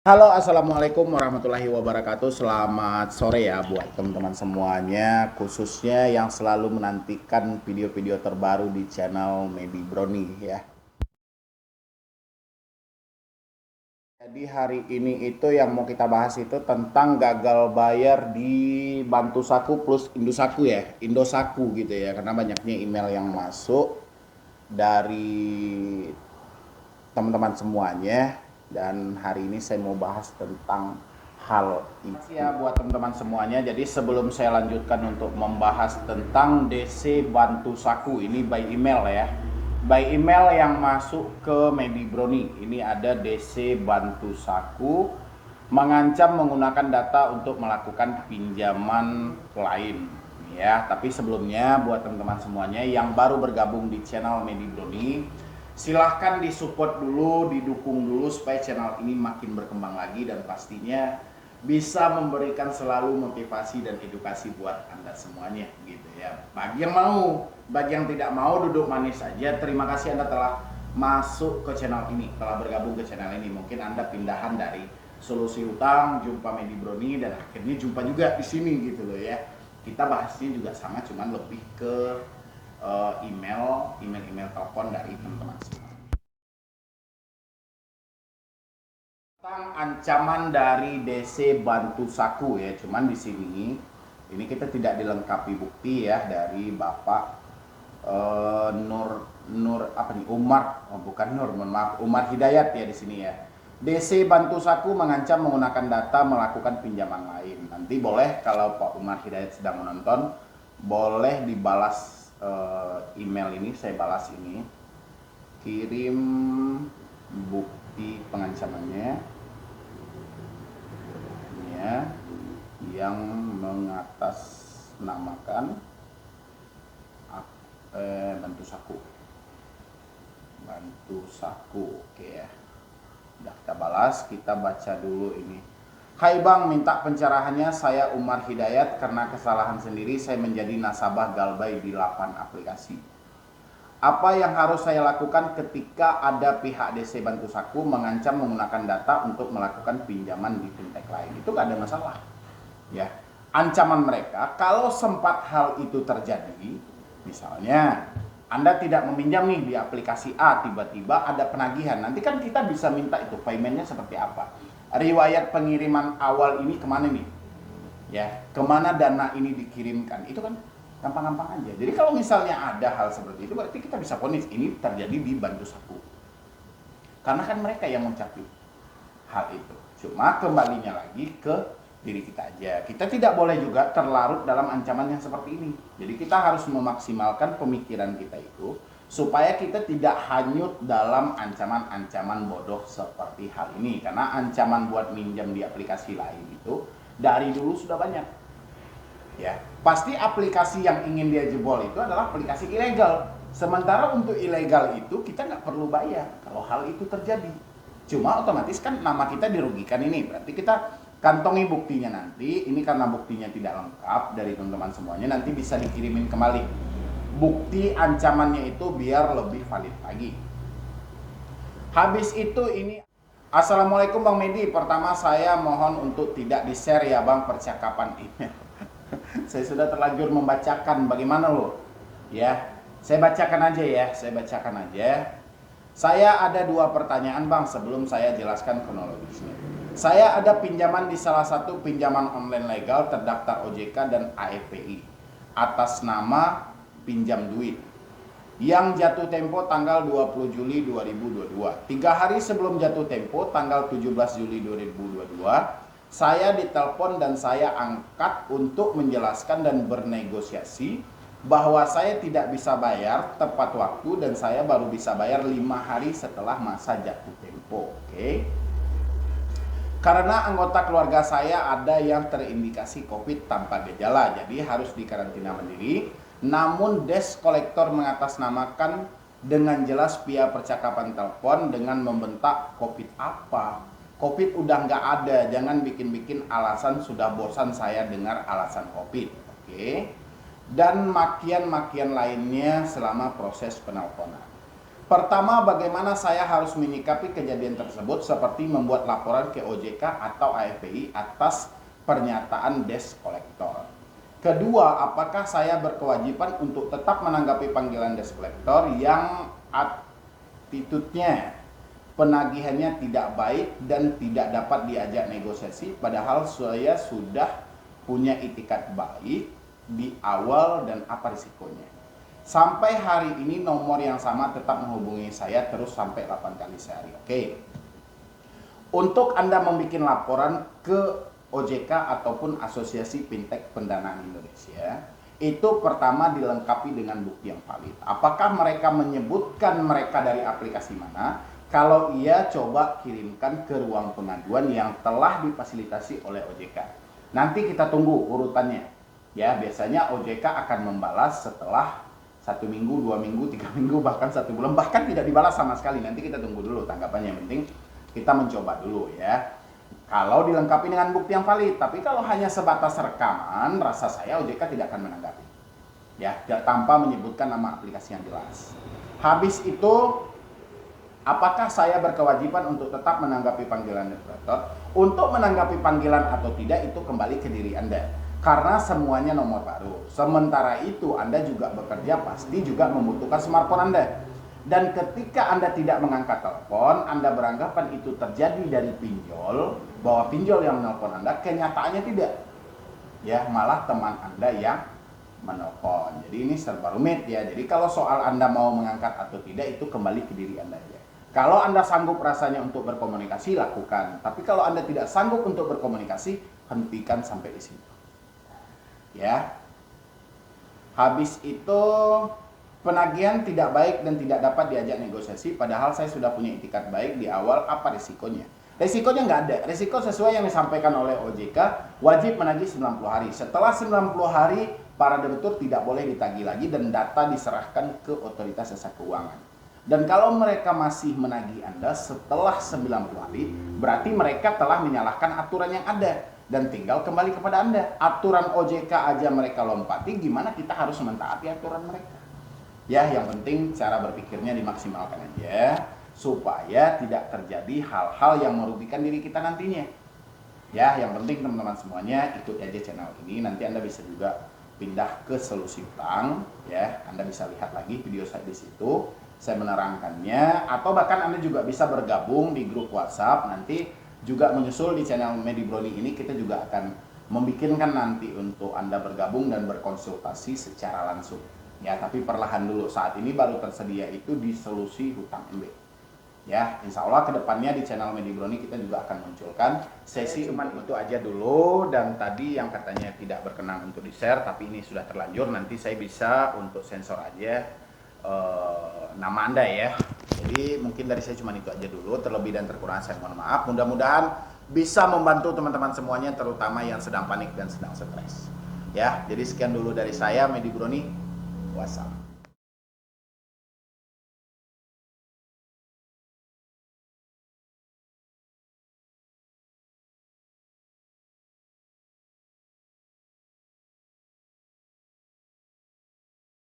Halo, assalamualaikum warahmatullahi wabarakatuh. Selamat sore ya buat teman-teman semuanya, khususnya yang selalu menantikan video-video terbaru di channel Medi Brony ya. Jadi hari ini itu yang mau kita bahas itu tentang gagal bayar di Bantu Saku plus Indosaku ya, Indosaku gitu ya, karena banyaknya email yang masuk dari teman-teman semuanya, dan hari ini saya mau bahas tentang hal ini ya buat teman-teman semuanya. Jadi sebelum saya lanjutkan untuk membahas tentang DC Bantu Saku ini by email ya, by email yang masuk ke Medi Brony, ini ada DC Bantu Saku mengancam menggunakan data untuk melakukan pinjaman lain ya. Tapi sebelumnya buat teman-teman semuanya yang baru bergabung di channel Medi Brony, silahkan disupport dulu, didukung dulu supaya channel ini makin berkembang lagi dan pastinya bisa memberikan selalu motivasi dan edukasi buat Anda semuanya gitu ya. Bagi yang mau, bagi yang tidak mau duduk manis saja. Terima kasih Anda telah masuk ke channel ini, telah bergabung ke channel ini. Mungkin Anda pindahan dari solusi utang, jumpa Medi Brony dan akhirnya jumpa juga di sini gitu loh ya. Kita bahasnya juga sama, cuman lebih ke email telepon dari teman-teman semua. Tentang ancaman dari DC Bantu Saku ya, cuman di sini ini kita tidak dilengkapi bukti ya dari Bapak Nur apa nih, Umar, oh, bukan Nur, mohon maaf, Umar Hidayat ya di sini ya. DC Bantu Saku mengancam menggunakan data melakukan pinjaman lain. Nanti boleh kalau Pak Umar Hidayat sedang menonton, boleh dibalas email ini, saya balas ini, kirim bukti pengancamannya ya, yang mengatasnamakan Bantu Saku, oke ya. Udah kita balas, kita baca dulu ini. Hai Bang, minta pencerahannya, saya Umar Hidayat. Karena kesalahan sendiri saya menjadi nasabah Galbay di 8 aplikasi. Apa yang harus saya lakukan ketika ada pihak DC Bantu Saku mengancam menggunakan data untuk melakukan pinjaman di fintech lain? Itu gak ada masalah ya. Ancaman mereka kalau sempat hal itu terjadi, misalnya Anda tidak meminjam nih di aplikasi A, tiba-tiba ada penagihan, nanti kan kita bisa minta itu paymentnya seperti apa, riwayat pengiriman awal ini kemana nih ya, kemana dana ini dikirimkan, itu kan gampang-gampang aja. Jadi kalau misalnya ada hal seperti itu, berarti kita bisa vonis ini terjadi di Bantu Saku, karena kan mereka yang mencapit hal itu. Cuma kembalinya lagi ke diri kita aja, kita tidak boleh juga terlarut dalam ancaman yang seperti ini. Jadi kita harus memaksimalkan pemikiran kita itu supaya kita tidak hanyut dalam ancaman-ancaman bodoh seperti hal ini. Karena ancaman buat minjam di aplikasi lain itu dari dulu sudah banyak ya. Pasti aplikasi yang ingin dia jebol itu adalah aplikasi ilegal. Sementara untuk ilegal itu kita nggak perlu bayar kalau hal itu terjadi. Cuma otomatis kan nama kita dirugikan ini. Berarti kita kantongi buktinya nanti. Ini karena buktinya tidak lengkap dari teman-teman semuanya, nanti bisa dikirimin kembali bukti ancamannya itu biar lebih valid lagi. Habis itu ini, Assalamualaikum Bang Medi, pertama saya mohon untuk tidak di-share ya Bang percakapan email. Saya sudah terlanjur membacakan, bagaimana lo ya. Saya bacakan aja ya, Saya ada 2 pertanyaan Bang sebelum saya jelaskan kronologisnya. Saya ada pinjaman di salah satu pinjaman online legal terdaftar OJK dan AFPI atas nama pinjam duit yang jatuh tempo tanggal 20 Juli 2022. 3 hari sebelum jatuh tempo tanggal 17 Juli 2022, saya ditelepon dan saya angkat untuk menjelaskan dan bernegosiasi bahwa saya tidak bisa bayar tepat waktu dan saya baru bisa bayar 5 hari setelah masa jatuh tempo. Oke. Karena anggota keluarga saya ada yang terindikasi COVID tanpa gejala, jadi harus dikarantina mandiri. Namun desk kolektor mengatasnamakan dengan jelas via percakapan telepon dengan membentak, COVID apa? COVID udah nggak ada, jangan bikin-bikin alasan, sudah bosan saya dengar alasan COVID. Oke. Dan makian-makian lainnya selama proses penelponan. Pertama, bagaimana saya harus menyikapi kejadian tersebut seperti membuat laporan ke OJK atau AFPI atas pernyataan desk kolektor. Kedua, apakah saya berkewajiban untuk tetap menanggapi panggilan desk kolektor yang attitude-nya, penagihannya tidak baik dan tidak dapat diajak negosiasi, padahal saya sudah punya itikat baik di awal dan apa risikonya. Sampai hari ini nomor yang sama tetap menghubungi saya terus sampai 8 kali sehari. Oke. Untuk Anda membuat laporan ke OJK ataupun Asosiasi Fintech Pendanaan Indonesia, itu pertama dilengkapi dengan bukti yang valid. Apakah mereka menyebutkan mereka dari aplikasi mana? Kalau iya, coba kirimkan ke ruang pengaduan yang telah difasilitasi oleh OJK. Nanti kita tunggu urutannya. Ya, biasanya OJK akan membalas setelah 1 minggu, 2 minggu, 3 minggu, bahkan 1 bulan, bahkan tidak dibalas sama sekali. Nanti kita tunggu dulu tanggapannya, yang penting kita mencoba dulu ya. Kalau dilengkapi dengan bukti yang valid, tapi kalau hanya sebatas rekaman, rasa saya OJK tidak akan menanggapi. Ya, tanpa menyebutkan nama aplikasi yang jelas. Habis itu, apakah saya berkewajiban untuk tetap menanggapi panggilan operator? Untuk menanggapi panggilan atau tidak itu kembali ke diri Anda. Karena semuanya nomor baru. Sementara itu Anda juga bekerja pasti juga membutuhkan smartphone Anda. Dan ketika Anda tidak mengangkat telepon, Anda beranggapan itu terjadi dari pinjol, bahwa pinjol yang menelpon Anda, kenyataannya tidak. Ya, malah teman Anda yang menelpon. Jadi ini serba rumit ya. Jadi kalau soal Anda mau mengangkat atau tidak itu kembali ke diri Anda ya. Kalau Anda sanggup rasanya untuk berkomunikasi, lakukan. Tapi kalau Anda tidak sanggup untuk berkomunikasi, hentikan sampai di sini. Ya. Habis itu penagihan tidak baik dan tidak dapat diajak negosiasi, padahal saya sudah punya itikat baik di awal. Apa risikonya? Risikonya nggak ada. Risiko sesuai yang disampaikan oleh OJK, wajib menagih 90 hari. Setelah 90 hari, para debitur tidak boleh ditagih lagi dan data diserahkan ke otoritas jasa keuangan. Dan kalau mereka masih menagih Anda setelah 90 hari, berarti mereka telah menyalahkan aturan yang ada. Dan tinggal kembali kepada Anda. Aturan OJK aja mereka lompati, gimana kita harus mentaati aturan mereka? Ya, yang penting cara berpikirnya dimaksimalkan aja, supaya tidak terjadi hal-hal yang merugikan diri kita nantinya. Ya, yang penting teman-teman semuanya ikut aja channel ini. Nanti Anda bisa juga pindah ke solusi utang. Ya, Anda bisa lihat lagi video saya di situ. Saya menerangkannya. Atau bahkan Anda juga bisa bergabung di grup WhatsApp. Nanti juga menyusul di channel Medi Brony ini, kita juga akan membikinkan nanti untuk Anda bergabung dan berkonsultasi secara langsung. Ya, tapi perlahan dulu. Saat ini baru tersedia itu di solusi hutang MB. Ya, insya Allah kedepannya di channel Medi Brony kita juga akan munculkan sesi. Cuman itu aja dulu. Dan tadi yang katanya tidak berkenan untuk di-share, tapi ini sudah terlanjur. Nanti saya bisa untuk sensor aja nama Anda ya. Jadi mungkin dari saya cuma itu aja dulu. Terlebih dan terkurang saya mohon maaf. Mudah-mudahan bisa membantu teman-teman semuanya, terutama yang sedang panik dan sedang stres. Ya, jadi sekian dulu dari saya, Medi Brony. Wassalam.